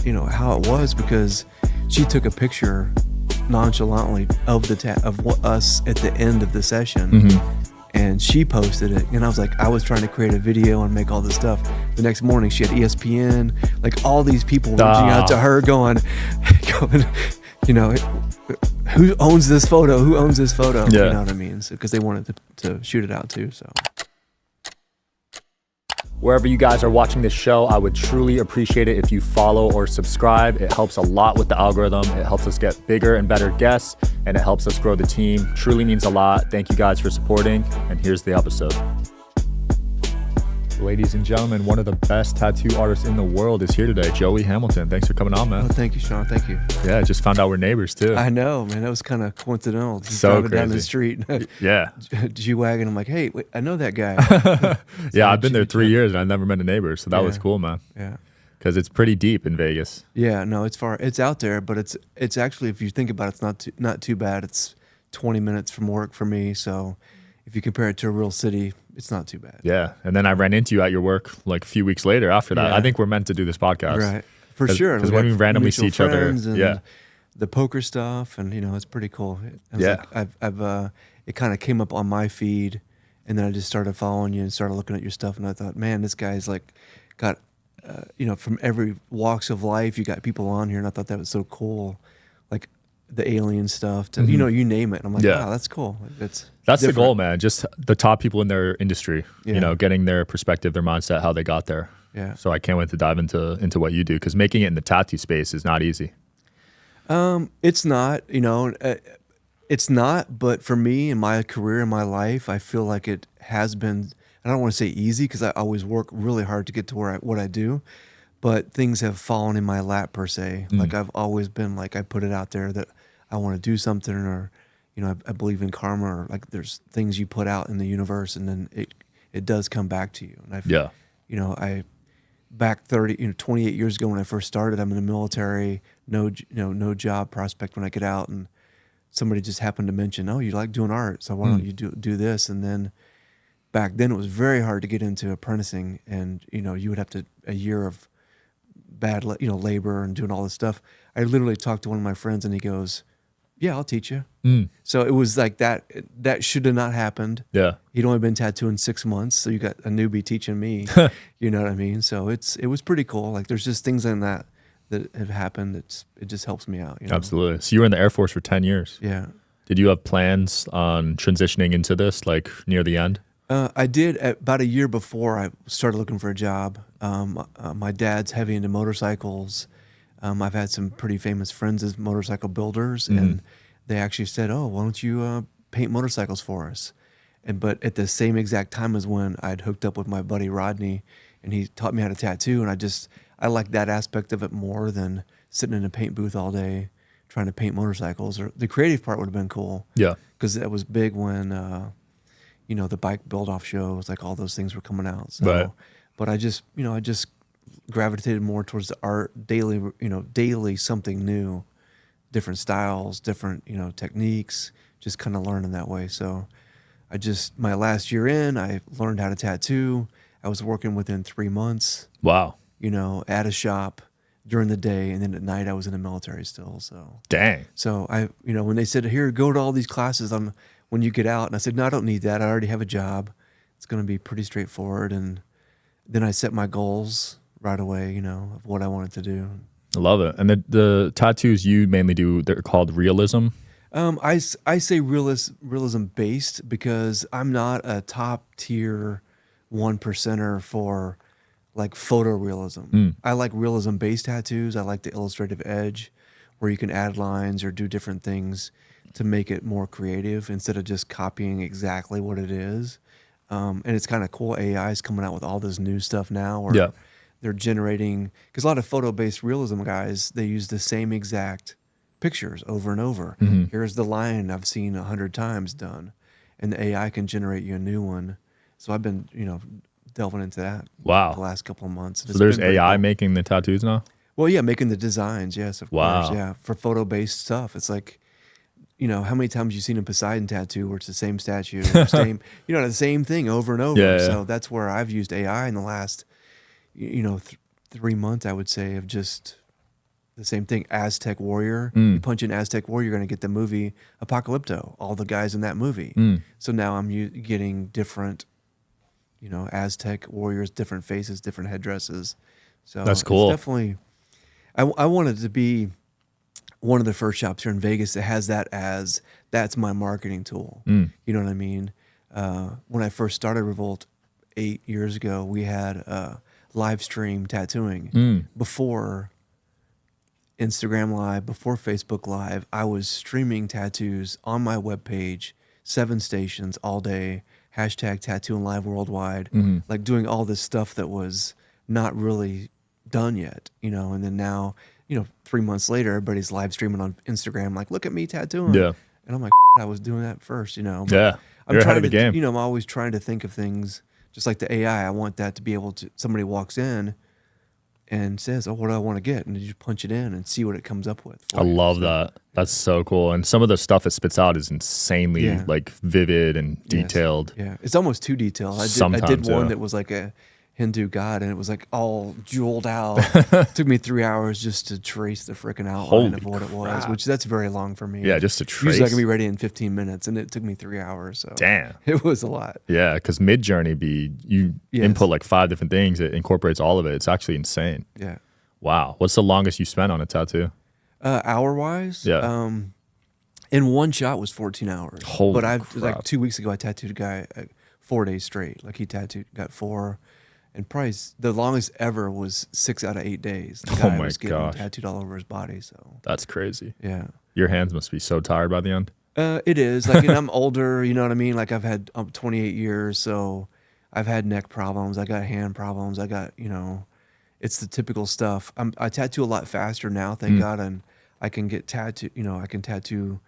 how it was, because she took a picture nonchalantly of us at the end of the session, and she posted it, and I was trying to create a video and make all this stuff. The next morning she had ESPN, like all these people reaching out to her going, who owns this photo? Who owns this photo? Yeah. You know what I mean? Because they wanted to shoot it out too. So Wherever you guys are watching this show, I would truly appreciate it if you follow or subscribe. It helps a lot with the algorithm. It helps us get bigger and better guests, and it helps us grow the team. Truly means a lot. Thank you guys for supporting, and here's the episode. Ladies and gentlemen, one of the best tattoo artists in the world is here today, Joey Hamilton. Thanks for coming on, man. Oh, thank you, Sean. Thank you. Yeah, just found out we're neighbors too. I know, man. That was kind of coincidental. Just So driving down the crazy. street. Yeah. G-Wagon. I'm like, hey, wait, I know that guy. Yeah, I've been there 3 years and I never met a neighbor, so that was Yeah. cool, man. Yeah. Because it's pretty deep in Vegas. Yeah, no, it's far. It's out there, but it's actually, if you think about it, it's not too bad. It's 20 minutes from work for me, so if you compare it to a real city, it's not too bad. Yeah, and then I ran into you at your work like a few weeks later after that. Yeah. I think we're meant to do this podcast. Right, for sure. Because We when have we randomly see mutual each other, friends and yeah. the poker stuff, and it's pretty cool. Yeah. I've it kind of came up on my feed, and then I just started following you and started looking at your stuff, and I thought, man, this guy's like got from every walks of life. You got people on here, and I thought that was so cool, like the alien stuff to you name it. And I'm like, Yeah. wow, that's cool. That's the different. goal, man. Just the top people in their industry, Yeah. getting their perspective, their mindset, how they got there. Yeah. So I can't wait to dive into what you do, because making it in the tattoo space is not easy. It's not, it's not, but for me in my career, in my life, I feel like it has been, I don't want to say easy, because I always work really hard to get to what I do, but things have fallen in my lap per se. Like I've always been like, I put it out there that I want to do something, or, I believe in karma, or like there's things you put out in the universe and then it does come back to you. And I back 28 years ago when I first started, I'm in the military, no job prospect when I get out, and somebody just happened to mention, oh, you like doing art, so why don't you do this? And then back then it was very hard to get into apprenticing, and you would have to a year of bad labor and doing all this stuff. I literally talked to one of my friends, and he goes, yeah, I'll teach you. So it was like that should have not happened. Yeah. He'd only been tattooing 6 months, so you got a newbie teaching me. You know what I mean? So it was pretty cool. Like there's just things in that have happened. It just helps me out. Absolutely. So you were in the Air Force for 10 years. Yeah. Did you have plans on transitioning into this, like near the end? I did. About a year before I started looking for a job. My dad's heavy into motorcycles. I've had some pretty famous friends as motorcycle builders, and they actually said, oh, why don't you paint motorcycles for us? But at the same exact time as when I'd hooked up with my buddy Rodney, and he taught me how to tattoo, and I like that aspect of it more than sitting in a paint booth all day trying to paint motorcycles. Or the creative part would have been cool. Yeah. Because that was big when the bike build-off shows, like all those things were coming out. So, right. But I just gravitated more towards the art, daily something new, different styles, different, techniques, just kind of learning that way. So my last year in, I learned how to tattoo. I was working within 3 months. Wow. At a shop during the day, and then at night I was in the military still. So dang. So I, when they said, here, go to all these classes when you get out, and I said, no, I don't need that. I already have a job. It's going to be pretty straightforward. And then I set my goals right away, of what I wanted to do. I love it. And the tattoos you mainly do, they're called Realism. I say realism based, because I'm not a top tier 1%er for like photorealism. I like realism based tattoos. I like the illustrative edge where you can add lines or do different things to make it more creative instead of just copying exactly what it is. And it's kind of cool. AI is coming out with all this new stuff now where they're generating, because a lot of photo-based realism guys, they use the same exact pictures over and over. Here's the line I've seen 100 times done, and the AI can generate you a new one. So I've been, delving into that. Wow. The last couple of months. So there's AI making the tattoos now? Well, yeah, making the designs, yes, of Wow. course. Yeah, for photo-based stuff. It's like, how many times you've seen a Poseidon tattoo where it's the same statue, or same, the same thing over and over. Yeah, so that's where I've used AI in the last, 3 months, I would say, of just the same thing. Aztec Warrior. You punch in Aztec Warrior, you're going to get the movie Apocalypto, all the guys in that movie. So now I'm getting different, Aztec Warriors, different faces, different headdresses. So that's cool. It's definitely, I wanted to be one of the first shops here in Vegas that has that as, that's my marketing tool. You know what I mean? When I first started Revolt 8 years ago, we had live stream tattooing. Before Instagram Live, before Facebook Live, I was streaming tattoos on my webpage, 7 stations all day, hashtag tattooing live worldwide, like doing all this stuff that was not really done yet, and then now, 3 months later, everybody's live streaming on Instagram, like, look at me tattooing. Yeah. And I'm like, I was doing that first, But Yeah. You're ahead of the game. I'm always trying to think of things just like the AI. I want that to be able to, somebody walks in and says, oh, what do I want to get? And you just punch it in and see what it comes up with. I love that. That's so cool. And some of the stuff it spits out is insanely like vivid and detailed. Yeah. It's almost too detailed. I did one that was like a Hindu god, and it was like all jeweled out. Took me 3 hours just to trace the freaking outline of what it was, which that's very long for me. Yeah, just to trace. Usually I can be ready in 15 minutes, and it took me 3 hours. So damn, it was a lot. Yeah, because Midjourney you input like 5 different things. It incorporates all of it. It's actually insane. Yeah. Wow. What's the longest you spent on a tattoo? Hour wise? Yeah. In one shot was 14 hours. Holy crap. Like 2 weeks ago, I tattooed a guy 4 days straight. Like he got 4. And probably the longest ever was 6 out of 8 days. The guy was getting tattooed all over his body. So that's crazy. Yeah. Your hands must be so tired by the end. It is. Like, and I'm older, you know what I mean? Like I've had 28 years, so I've had neck problems. I got hand problems. I got, it's the typical stuff. I tattoo a lot faster now, thank God, and I can get tattoo. I can tattoo.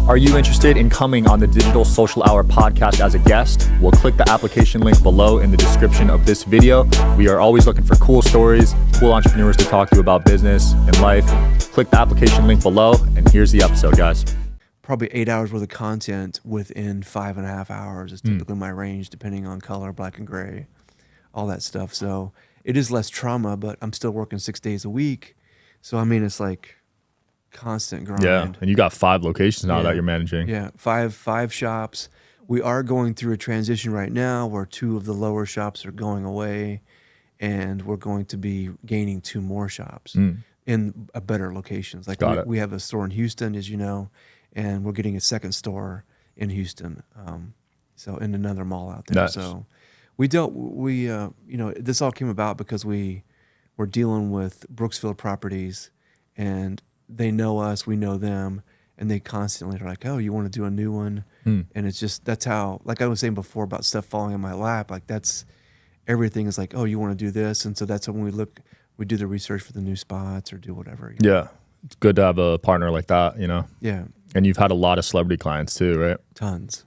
Are you interested in coming on the Digital Social Hour podcast as a guest? Well, click the application link below in the description of this video. We are always looking for cool stories, cool entrepreneurs to talk to about business and life. Click the application link below, and here's the episode, guys. Probably 8 hours worth of content within 5.5 hours is typically my range, depending on color, black and gray, all that stuff. So it is less trauma, but I'm still working 6 days a week. So I mean, it's like constant grind. Yeah, and you got 5 locations now that you're managing. Yeah, five shops. We are going through a transition right now where 2 of the lower shops are going away, and we're going to be gaining 2 more shops in better locations. Like we have a store in Houston, as you know, and we're getting a second store in Houston. So in another mall out there. Nice. So this all came about because we were dealing with Brooksfield Properties, and they know us, we know them, and they constantly are like, oh, you want to do a new one? And it's just, that's how, like I was saying before about stuff falling in my lap, like that's, everything is like, oh, you want to do this? And so that's when we do the research for the new spots or do whatever. Yeah. It's good to have a partner like that, Yeah. And you've had a lot of celebrity clients too, right? Tons.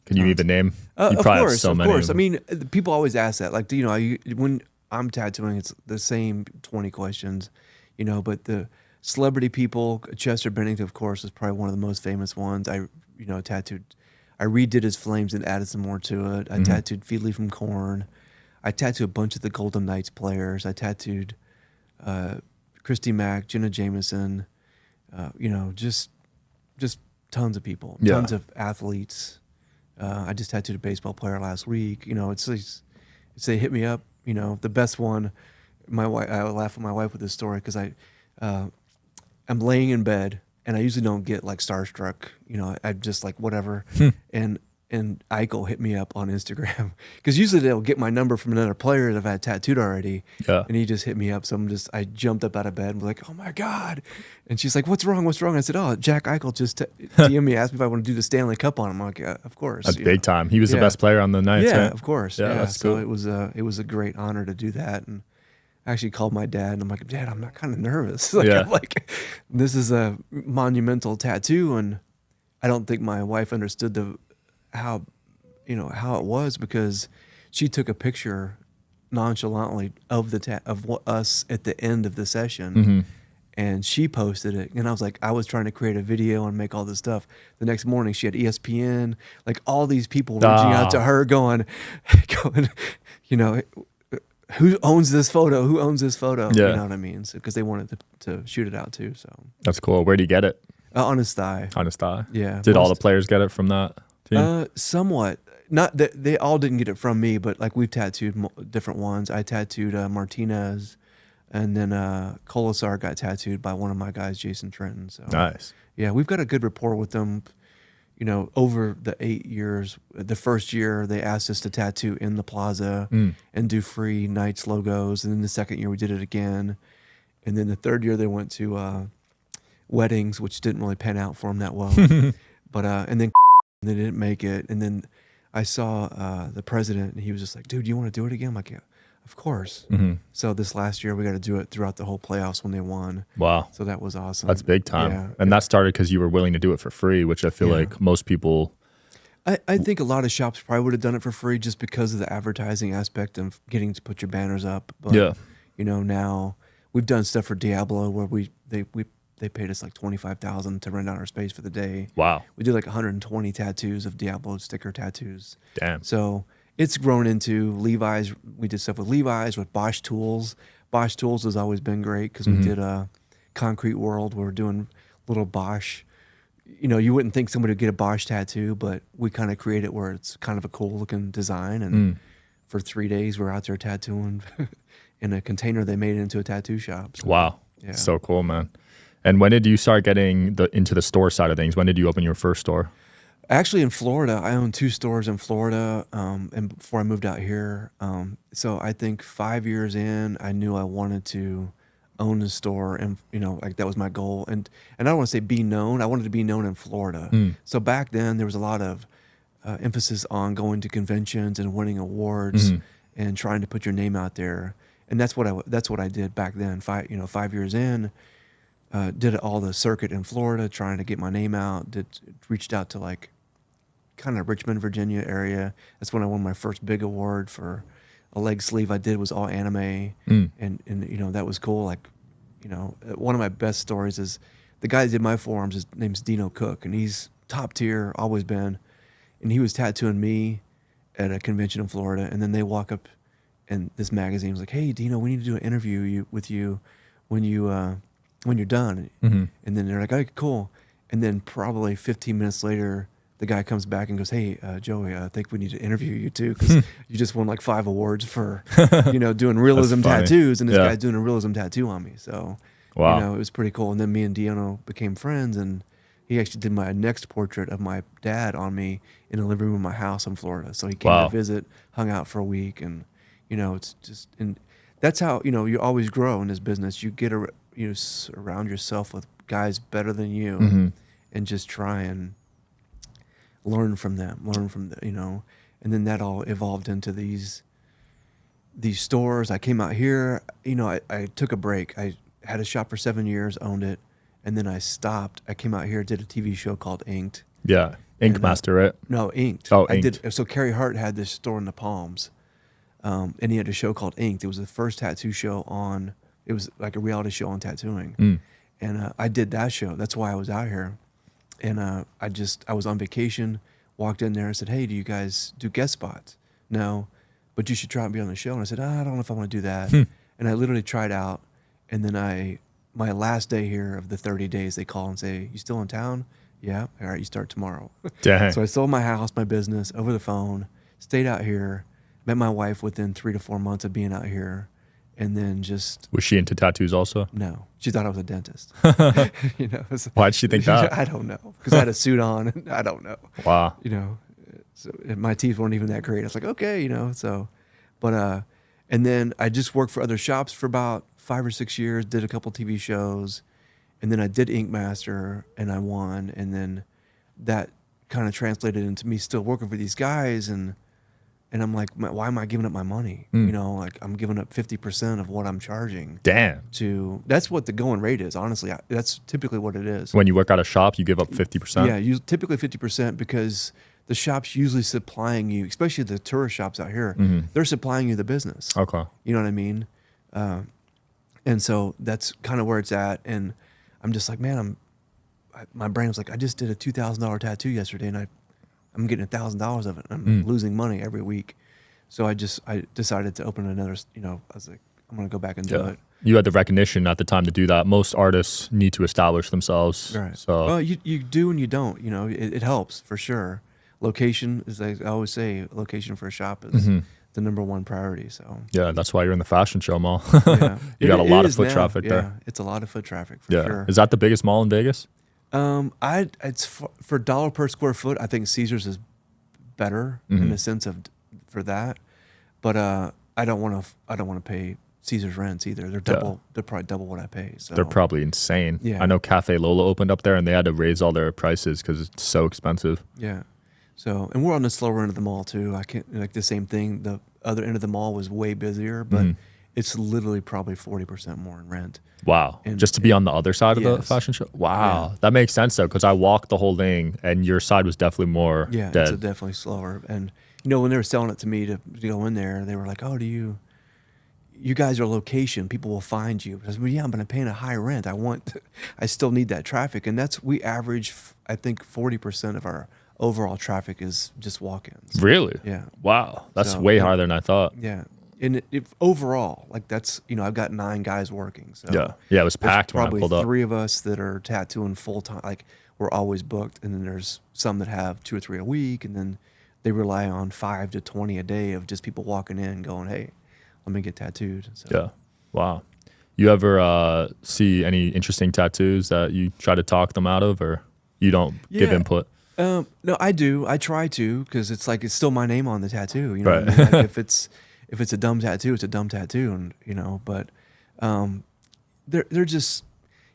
Can you even name? You Of probably course, have so of many. course. I mean, people always ask that. Like, when I'm tattooing, it's the same 20 questions, but the celebrity people, Chester Bennington, of course, is probably one of the most famous ones. I redid his Flames and added some more to it. I tattooed Feedly from Korn. I tattooed a bunch of the Golden Knights players. I tattooed Christy Mack, Jenna Jameson, just tons of people, tons of athletes. I just tattooed a baseball player last week. It's they hit me up. The best one. I laugh at my wife with this story because I'm laying in bed, and I usually don't get like starstruck. I just like whatever. And Eichel hit me up on Instagram because usually they'll get my number from another player that I've had tattooed already. Yeah. And he just hit me up. So I jumped up out of bed and was like, oh my God. And she's like, what's wrong? What's wrong? I said, oh, Jack Eichel just DM'd me, asked me if I want to do the Stanley Cup on him. I'm like, of course. That's big time. He was the best player on the Knights, Yeah, right? of course. Yeah, that's cool. So it was a great honor to do that. And I actually called my dad, and I'm like, Dad, I'm not kind of nervous. I'm like, this is a monumental tattoo, and I don't think my wife understood how it was, because she took a picture nonchalantly of us at the end of the session, and she posted it. And I was like, I was trying to create a video and make all this stuff. The next morning, she had ESPN, like all these people reaching out to her, going, who owns this photo? Who owns this photo? Yeah. You know what I mean? So because they wanted to shoot it out too. So That's cool. Where do you get it? on his thigh. On his thigh. Yeah. Did all the players get it from that team? Somewhat. Not that they all didn't get it from me, but like we've tattooed different ones. I tattooed Martinez, and then Colasar got tattooed by one of my guys, Jason Trenton. So Nice. yeah, we've got a good rapport with them. You know, over the 8 years, the first year they asked us to tattoo in the plaza and do free Knights logos, and then the second year we did it again, and then the third year they went to weddings, which didn't really pan out for them that well. But and then they didn't make it, and then I saw the president, and he was just like, "Dude, you want to do it again?" I'm like, "Yeah, of course." So this last year we got to do it throughout the whole playoffs when they won. Wow. So that was awesome. That's big time. Yeah. And that started because you were willing to do it for free, which I feel like most people. I think a lot of shops probably would have done it for free just because of the advertising aspect of getting to put your banners up. But, you know, now we've done stuff for Diablo where they paid us like $25,000 to rent out our space for the day. Wow. We did like 120 tattoos of Diablo sticker tattoos. Damn. So it's grown into Levi's. We did stuff with Levi's, with Bosch Tools. Bosch Tools has always been great because we did a Concrete World. We're doing little Bosch. You know, you wouldn't think somebody would get a Bosch tattoo, but we kind of create it where it's kind of a cool looking design. And for 3 days, we're out there tattooing in a container they made into a tattoo shop. So, wow. Yeah. So cool, man. And when did you start getting into the store side of things? When did you open your first store? Actually, in Florida, I owned 2 stores in Florida, and before I moved out here. So I think 5 years in, I knew I wanted to own a store, and you know, like that was my goal. And I don't want to say be known. I wanted to be known in Florida. So back then, there was a lot of emphasis on going to conventions and winning awards and trying to put your name out there. And that's what I did back then. 5 years in. Did all the circuit in Florida, trying to get my name out. Reached out to like kind of Richmond, Virginia area. That's when I won my first big award for a leg sleeve I did was all anime, and you know that was cool. Like, you know, one of my best stories is the guy that did my forearms. His name's Dino Cook, and he's top tier, always been. And he was tattooing me at a convention in Florida, and then they walk up, and this magazine was like, "Hey, Dino, we need to do an interview with you when you're done." And then they're like, "Okay, cool." And then probably 15 minutes later, the guy comes back and goes, "Hey, Joey, I think we need to interview you too because you just won like 5 awards for, you know, doing realism tattoos." And this guy's doing a realism tattoo on me. So, wow. You know, it was pretty cool. And then me and Dino became friends, and he actually did my next portrait of my dad on me in the living room of my house in Florida. So he came to visit, hung out for a week, and you know, it's just, and that's how, you know, you always grow in this business. You get you surround yourself with guys better than you, and just try and learn from them, you know, and then that all evolved into these stores. I came out here, you know, I took a break. I had a shop for 7 years, owned it, and then I stopped. I came out here, did a TV show called Inked. Yeah, Ink Master, right? No, Inked. Oh, Inked. Inked. So Kerry Hart had this store in the Palms, and he had a show called Inked. It was the first tattoo show on. It was like a reality show on tattooing, and I did that show. That's why I was out here, and I was on vacation, walked in there and said, "Hey, do you guys do guest spots?" "No, but you should try and be on the show." And I said, "I don't know if I want to do that." And I literally tried out, and then my last day here of the 30 days, they call and say, "You still in town?" "Yeah." "All right, you start tomorrow." Dang. So I sold my house, my business over the phone, stayed out here, met my wife within 3 to 4 months of being out here. And then just... Was she into tattoos also? No. She thought I was a dentist. You know, why'd she think that? I don't know. Because I had a suit on. And I don't know. Wow. You know, so my teeth weren't even that great. I was like, okay, you know, so... But, and then I just worked for other shops for about 5 or 6 years, did a couple TV shows. And then I did Ink Master, and I won. And then that kind of translated into me still working for these guys, and I'm like, why am I giving up my money? You know, like I'm giving up 50% of what I'm charging. Damn. That's what the going rate is, honestly. That's typically what it is. When you work at a shop, you give up 50%? Yeah, typically 50% because the shop's usually supplying you, especially the tourist shops out here, they're supplying you the business. Okay. You know what I mean? And so that's kind of where it's at. And I'm just like, man, my brain was like, I just did a $2,000 tattoo yesterday, and I'm getting $1,000 of it. I'm losing money every week. So I decided to open another, I was like, I'm going to go back and do it. You had the recognition at the time to do that. Most artists need to establish themselves. Right. So Well, you do and you don't, it helps for sure. Location is, like I always say, location for a shop is the number one priority. So yeah, that's why you're in the fashion show mall. yeah. You got a lot of foot now. traffic Yeah, there. it's a lot of foot traffic for Yeah. sure. Is that the biggest mall in Vegas? It's for dollar per square foot. I think Caesars is better in the sense of for that, but I don't want to pay Caesar's rents either. They're double. They're probably double what I pay. So They're probably insane. Yeah. I know Cafe Lola opened up there and they had to raise all their prices because it's so expensive. Yeah. So, and we're on the slower end of the mall too. I can't like the same thing. The other end of the mall was way busier, but it's literally probably 40% more in rent. Wow. And just to be on the other side of the yes. fashion show? Wow. Yeah. That makes sense though, because I walked the whole thing and your side was definitely more Yeah, dead. it's definitely slower. And when they were selling it to me to go in there, they were like, "Oh, you guys are location. People will find you." I said, "Well, yeah, I'm going to pay a high rent. I still need that traffic." And we average, I think 40% of our overall traffic is just walk-ins. Really? Yeah. Wow. That's So, way higher than I thought. Yeah. And if overall, like that's, I've got 9 guys working. So Yeah. Yeah, it was there's packed when I probably pulled up. 3 of us that are tattooing full time. Like we're always booked. And then there's some that have 2 or 3 a week. And then they rely on 5 to 20 a day of just people walking in going, "Hey, let me get tattooed." So. Yeah. Wow. You ever see any interesting tattoos that you try to talk them out of, or you don't give Yeah. input? No, I do. I try to, because it's like it's still my name on the tattoo. You know Right. what I mean? Like if it's a dumb tattoo, it's a dumb tattoo, and But they're just,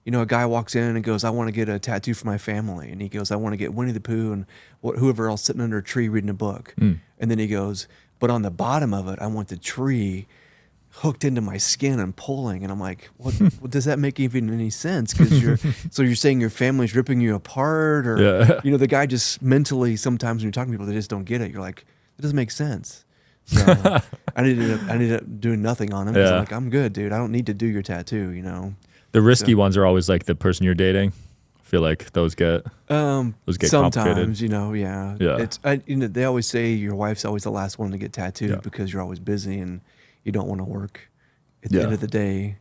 a guy walks in and goes, "I want to get a tattoo for my family," and he goes, "I want to get Winnie the Pooh and whoever else sitting under a tree reading a book," and then he goes, "But on the bottom of it, I want the tree hooked into my skin and pulling," and I'm like, what does that make even any sense? Because you're saying your family's ripping you apart, or Yeah. the guy just mentally, sometimes when you're talking to people, they just don't get it. You're like, it doesn't make sense. So I ended up doing nothing on him. Yeah. I'm like, I'm good, dude. I don't need to do your tattoo. The risky ones are always like the person you're dating. I feel like those get complicated. Sometimes, yeah. Yeah. It's they always say your wife's always the last one to get tattooed because you're always busy and you don't want to work at the end of the day,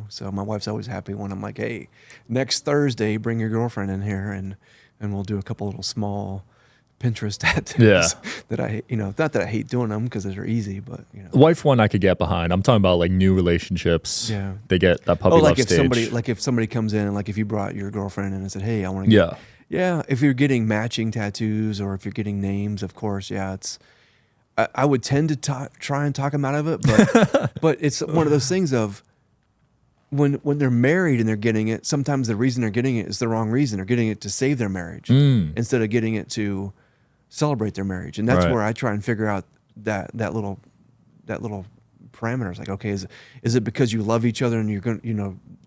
So my wife's always happy when I'm like, "Hey, next Thursday, bring your girlfriend in here and we'll do a couple little small Pinterest tattoos." Yeah. That I, not that I hate doing them because they're easy, but Wife one I could get behind. I'm talking about like new relationships. Yeah. They get that puppy Oh, love like if stage. somebody comes in and like if you brought your girlfriend in and said, "Hey, I want to get," if you're getting matching tattoos or if you're getting names, of course, it's. I would tend to try and talk them out of it, but it's one of those things of when they're married and they're getting it. Sometimes the reason they're getting it is the wrong reason. They're getting it to save their marriage instead of getting it to celebrate their marriage, and that's Right. where I try and figure out that little parameters. Like, okay, is it because you love each other and you're going,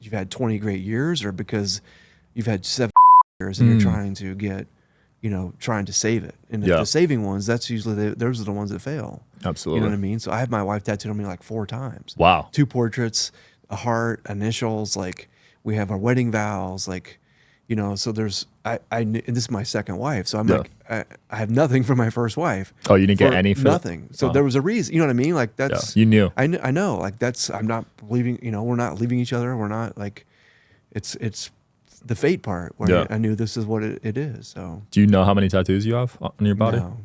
you've had 20 great years, or because you've had 7 years and you're trying to get, trying to save it. And if the saving ones, that's usually those are the ones that fail. Absolutely. You know what I mean? So I have my wife tattooed on me like 4 times. Wow. 2 portraits, a heart, initials. Like we have our wedding vows. Like, so there's and this is my second wife. So I'm like I have nothing from my first wife. Oh, you didn't get any for nothing. So there was a reason. You know what I mean? Like that's you knew. I know. Like I'm not leaving. We're not leaving each other. We're not like it's the fate part where I knew this is what it is. So do you know how many tattoos you have on your body? No.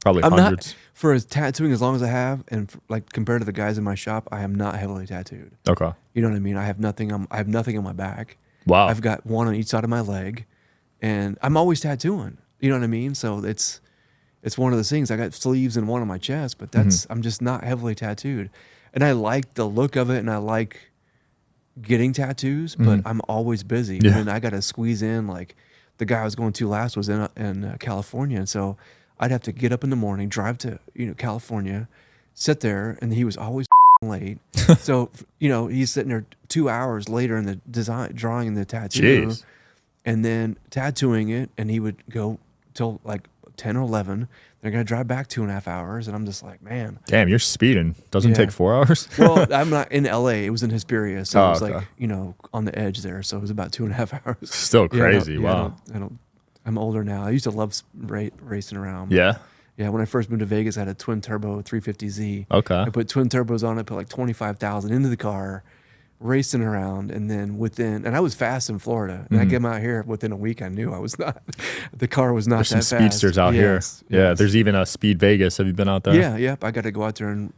Probably I'm hundreds. not for tattooing as long as I have, and like compared to the guys in my shop, I am not heavily tattooed. Okay. You know what I mean? I have nothing on my back. Wow. I've got one on each side of my leg, and I'm always tattooing. You know what I mean? So it's one of those things. I got sleeves and one on my chest, but I'm just not heavily tattooed, and I like the look of it, and I like getting tattoos, but I'm always busy. Yeah. And I got to squeeze in. Like the guy I was going to last was in California, and so I'd have to get up in the morning, drive to California, sit there, and he was always late. So he's sitting there 2 hours later in the drawing the tattoo. Jeez. And then tattooing it, and he would go till like 10 or 11. They're gonna drive back 2.5 hours, and I'm just like, man. Damn, you're speeding. Doesn't Yeah. take 4 hours. Well, I'm not in LA. It was in Hesperia, so it was okay. like on the edge there. So it was about 2.5 hours. Still crazy. Yeah, Wow. I'm older now. I used to love racing around. Yeah. Yeah, when I first moved to Vegas, I had a twin turbo 350Z. Okay. I put twin turbos on it, put like 25,000 into the car, racing around, and then and I was fast in Florida. And I came out here within a week. I knew I was not. The car was not There's that some fast. speedsters out here. Yes, Yeah, yes. there's even a Speed Vegas. Have you been out there? Yeah, yep. I got to go out there and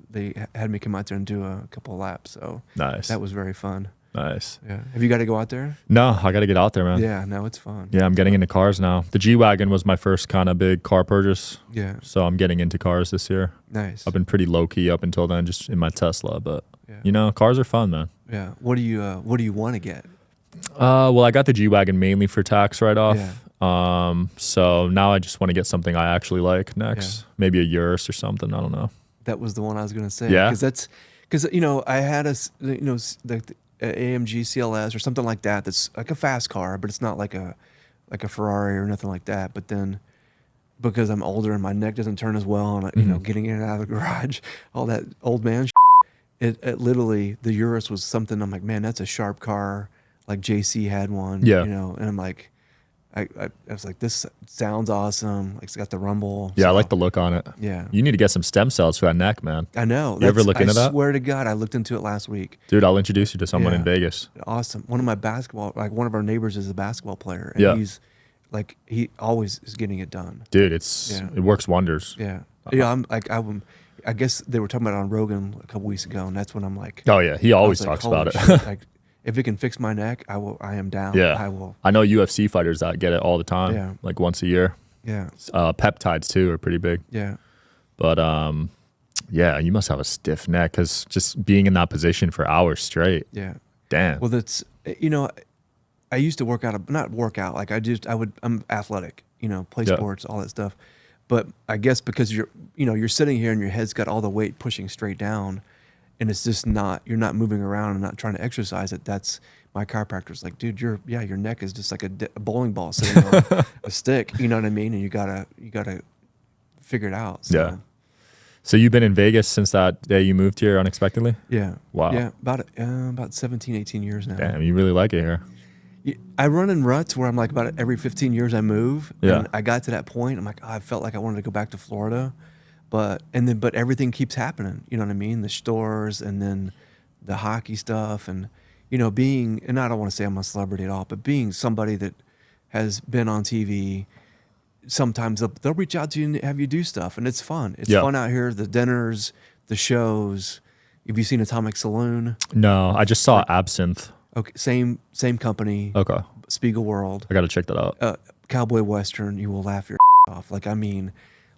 they had me come out there and do a couple of laps. So Nice. that was very fun. Nice. Yeah. Have you got to go out there? No, I got to get out there, man. Yeah, no, it's fun. Yeah, I'm getting into cars now. The G-Wagon was my first kind of big car purchase. Yeah. So I'm getting into cars this year. Nice. I've been pretty low key up until then, just in my Tesla. But Yeah. you know, cars are fun, man. Yeah. What do you want to get? Well, I got the G-Wagon mainly for tax write-off. Yeah. So now I just want to get something I actually like next. Yeah. Maybe a Urus or something. I don't know. That was the one I was going to say. Yeah? Because you know, I had the AMG CLS or something like that. That's like a fast car, but it's not like a Ferrari or nothing like that. But then, because I'm older and my neck doesn't turn as well, and you know, getting in and out of the garage, all that old man, it literally, the Urus was something. I'm like, man, that's a sharp car. Like JC had one. Yeah. You know, and I'm like, I was like, this sounds awesome. Like it's got the rumble. Yeah, I So, like the look on it. Yeah. You need to get some stem cells for that neck, man. I know. You ever look into that? I swear to God, I looked into it last week. Dude, I'll introduce you to someone Yeah. in Vegas. Awesome. One of my one of our neighbors is a basketball player, and Yeah. he's like, he always is getting it done. Dude, Yeah. it works wonders. Yeah. Yeah. I'm like, I guess they were talking about it on Rogan a couple weeks ago, and that's when I'm like, Oh yeah, he I always was like, talks about holy it. shit, like, if it can fix my neck, I am down. Yeah. I will. I know UFC fighters that get it all the time. Yeah. Like once a year. Yeah. Peptides too are pretty big. Yeah. But yeah, you must have a stiff neck because just being in that position for hours straight. Yeah. Damn. Well, that's, you know, I used to not work out. Like I'm athletic, you know, play Yeah. sports, all that stuff. But I guess because you're sitting here and your head's got all the weight pushing straight down, and it's just you're not moving around and not trying to exercise it. That's my chiropractor's like, dude, your neck is just like a bowling ball sitting on a stick. You know what I mean? And you gotta figure it out. So, Yeah. So you've been in Vegas since that day you moved here unexpectedly? Yeah. Wow. Yeah. About 17, 18 years now. Damn, you really like it here. I run in ruts where I'm like about every 15 years I move. Yeah. And I got to that point. I'm like, I felt like I wanted to go back to Florida, but everything keeps happening. You know what I mean? The stores and then the hockey stuff and, you know, and I don't want to say I'm a celebrity at all, but being somebody that has been on TV, sometimes they'll reach out to you and have you do stuff, and it's fun. It's Yeah. fun out here. The dinners, the shows. Have you seen Atomic Saloon? No, I just saw Absinthe. Okay, same company. Okay. Spiegel World. I got to check that out. Cowboy Western, you will laugh your off. Like, I mean,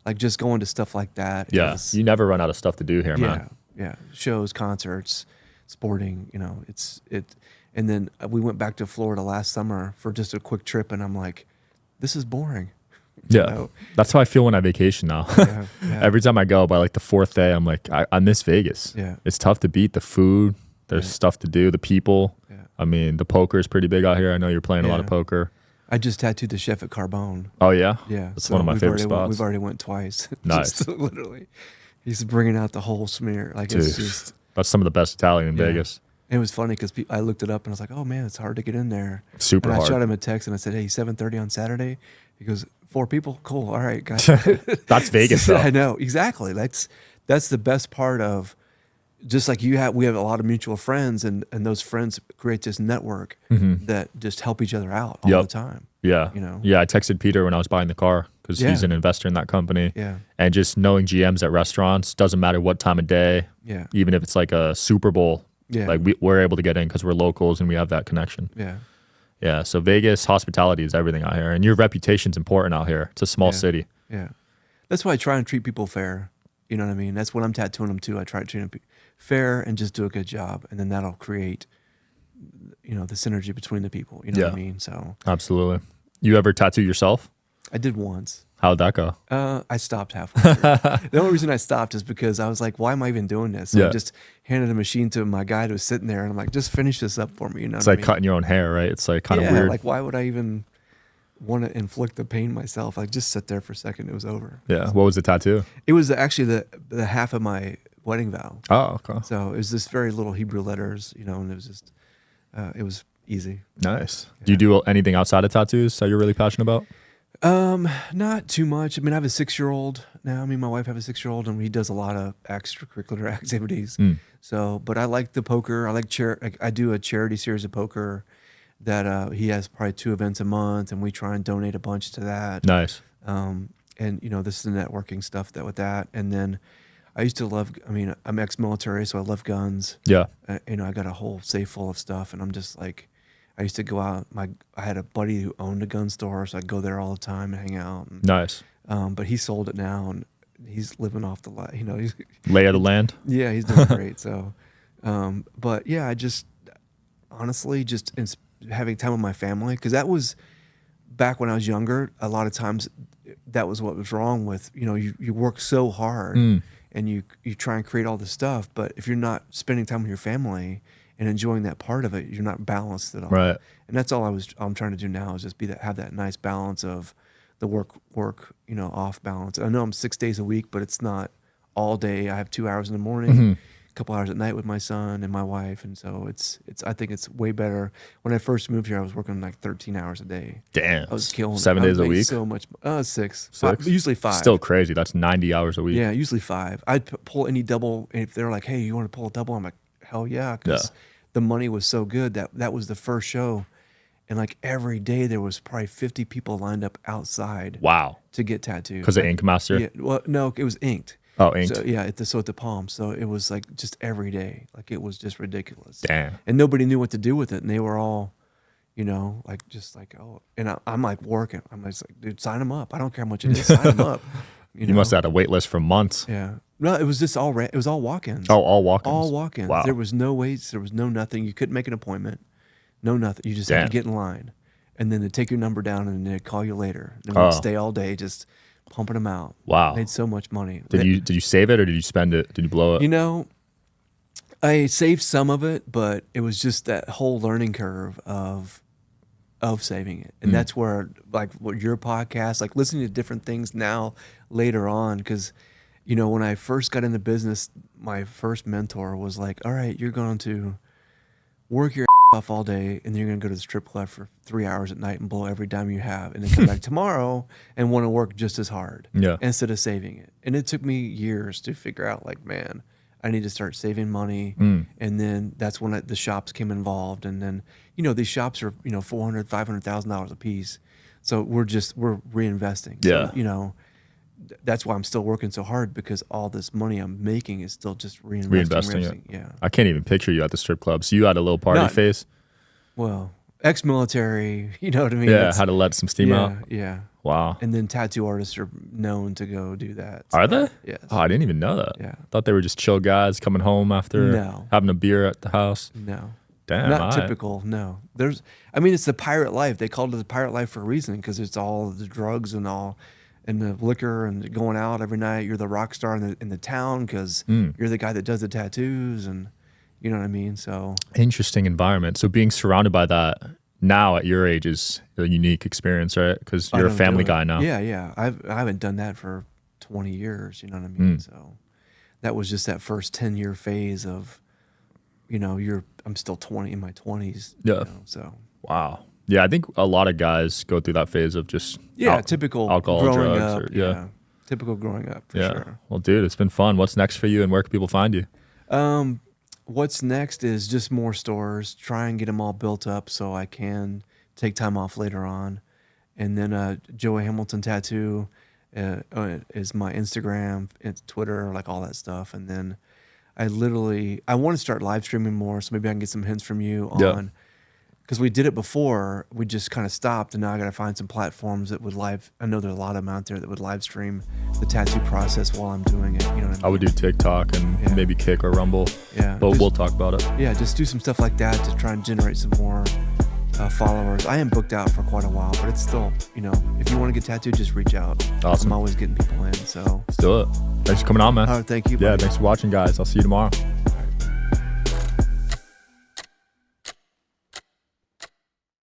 like just going to stuff like that. Yeah. You never run out of stuff to do here, man. Yeah. Shows, concerts, sporting, you know, and then we went back to Florida last summer for just a quick trip, and I'm like, this is boring. Yeah. know? That's how I feel when I vacation now. Yeah. Every time I go, by like the fourth day, I'm like, I miss Vegas. Yeah. It's tough to beat the food. There's Yeah. stuff to do. The people. Yeah. I mean, the poker is pretty big out here. I know you're playing a lot of Yeah. poker. I just tattooed the chef at Carbone. Oh, yeah? Yeah. That's one of my we've favorite already spots. we've already went twice. Nice. Just literally. He's bringing out the whole smear. Like, Dude, it's just, that's some of the best Italian in Yeah. Vegas. it was funny because I looked it up and I was like, oh man, it's hard to get in there. Super and I hard. shot him a text and I said, hey, 7:30 on Saturday. He goes, 4 people? Cool. All right, guys. That's Vegas, though. I know. Exactly. That's the best part of, just like we have a lot of mutual friends, and those friends create this network that just help each other out all Yep. the time. Yeah. You know? Yeah, I texted Peter when I was buying the car because Yeah. he's an investor in that company. Yeah. And just knowing GMs at restaurants, doesn't matter what time of day, Yeah. even if it's like a Super Bowl, Yeah. like we're able to get in because we're locals and we have that connection. Yeah. Yeah, so Vegas hospitality is everything out here, and your reputation's important out here. It's a small city. Yeah. That's why I try and treat people fair. You know what I mean? That's when I'm tattooing them too. I try to treat them fair and just do a good job, and then that'll create, you know, the synergy between the people. You know what I mean? So Absolutely. You ever tattoo yourself? I did once. How'd that go? I stopped halfway through. The only reason I stopped is because I was like, why am I even doing this? So I Yeah. just handed a machine to my guy who was sitting there, and I'm like, just finish this up for me. You know It's what like I mean? cutting your own hair, right? It's like kind of Yeah, weird. like why would I even want to inflict the pain myself? I just sit there for a second. It was over. Yeah. What was the tattoo? It was actually the half of my wedding vow. Oh, okay. So it was just very little Hebrew letters, you know, and it was just, it was easy. Nice. Do you do anything outside of tattoos that you're really passionate about? Not too much. I mean, I have a 6-year-old now. Me and my wife have a 6-year-old, and he does a lot of extracurricular activities. So, but I like the poker. I like I do a charity series of poker that he has probably 2 events a month, and we try and donate a bunch to that. Nice. And this is the networking stuff with that. And then I used to love. I mean, I'm ex-military, so I love guns. Yeah. I got a whole safe full of stuff, and I'm just like, I used to go out. I had a buddy who owned a gun store, so I'd go there all the time and hang out. And, Nice. but he sold it now, and he's living off the lot. He's Lay of the land. yeah, he's doing great. So, but yeah, I just honestly just having time with my family, because that was back when I was younger. A lot of times, that was what was wrong with you work so hard and you try and create all this stuff, but if you're not spending time with your family and enjoying that part of it, you're not balanced at all. Right. And that's all I'm trying to do now, is just have that nice balance of the work, off balance. I know I'm 6 days a week, but it's not all day. I have 2 hours in the morning, a couple hours at night with my son and my wife. And so I think it's way better. When I first moved here, I was working like 13 hours a day. Damn. I was killing it. 7 days a week? So much. 6. 6? Usually 5. Still crazy. That's 90 hours a week. Yeah, usually 5. I'd pull any double. And if they're like, hey, you want to pull a double? I'm like, hell yeah. Because the money was so good. That was the first show. And like every day there was probably 50 people lined up outside. Wow. To get tattooed. Because of Ink Master? Yeah. Well, no, it was inked. Oh, inked. So yeah, at the Palm. So it was like just every day. Like it was just ridiculous. Damn. And nobody knew what to do with it. And they were all, oh. And I'm like working. I'm just like, dude, sign them up. I don't care how much it is. Sign them up. You must have had a wait list for months. Yeah. No, it was just it was all walk-ins. Oh, all walk-ins? All walk-ins. Wow. There was no waits. There was no nothing. You couldn't make an appointment. No nothing. You just had to get in line. And then they'd take your number down and they'd call you later. And we'd stay all day just pumping them out. Wow. Made so much money. Did you save it or did you spend it? Did you blow it? I saved some of it, but it was just that whole learning curve of saving it. And that's where, like, what your podcast, like listening to different things now later on, because, when I first got into business, my first mentor was like, all right, you're going to work your off all day, and then you're going to go to the strip club for 3 hours at night and blow every dime you have, and then come back tomorrow and want to work just as hard instead of saving it. And it took me years to figure out, like, man, I need to start saving money. And then that's when the shops came involved. And then, these shops are, $400,000, $500,000 a piece. So we're reinvesting. Yeah. So, that's why I'm still working so hard, because all this money I'm making is still just reinvesting it. Yeah. I can't even picture you at the strip club. So you had a little party face? Well, ex-military, you know what I mean? Yeah, had to let some steam out. Yeah. Wow. And then tattoo artists are known to go do that. Are they? Yes. Oh, I didn't even know that. Yeah. Thought they were just chill guys coming home after having a beer at the house. No. Damn. Not typical, no. It's the pirate life. They called it the pirate life for a reason, because it's all the drugs and the liquor and going out every night. You're the rock star in the town, because you're the guy that does the tattoos, and you know what I mean? So interesting environment. So being surrounded by that now at your age is a unique experience, right? Because you're a family guy now. Yeah. I haven't done that for 20 years, you know what I mean? So that was just that first 10-year phase of, I'm still 20 in my 20s. Yeah. So wow. Yeah, I think a lot of guys go through that phase of just typical alcohol, growing drugs. up. Typical growing up, for sure. Well, dude, it's been fun. What's next for you, and where can people find you? What's next is just more stores. Try and get them all built up so I can take time off later on. And then Joey Hamilton Tattoo is my Instagram, it's Twitter, like all that stuff. And then I want to start live streaming more, so maybe I can get some hints from you on. Because we did it before, we just kind of stopped, and now I got to find some platforms that would I know there's a lot of them out there that would live stream the tattoo process while I'm doing it. You know what I mean? I would do TikTok and maybe Kick or Rumble. Yeah. But we'll talk about it. Yeah, just do some stuff like that to try and generate some more followers. I am booked out for quite a while, but it's still, if you want to get tattooed, just reach out. Awesome. I'm always getting people in, so. Let's do it. Thanks for coming on, man. All right, thank you, buddy. Yeah, thanks for watching, guys. I'll see you tomorrow.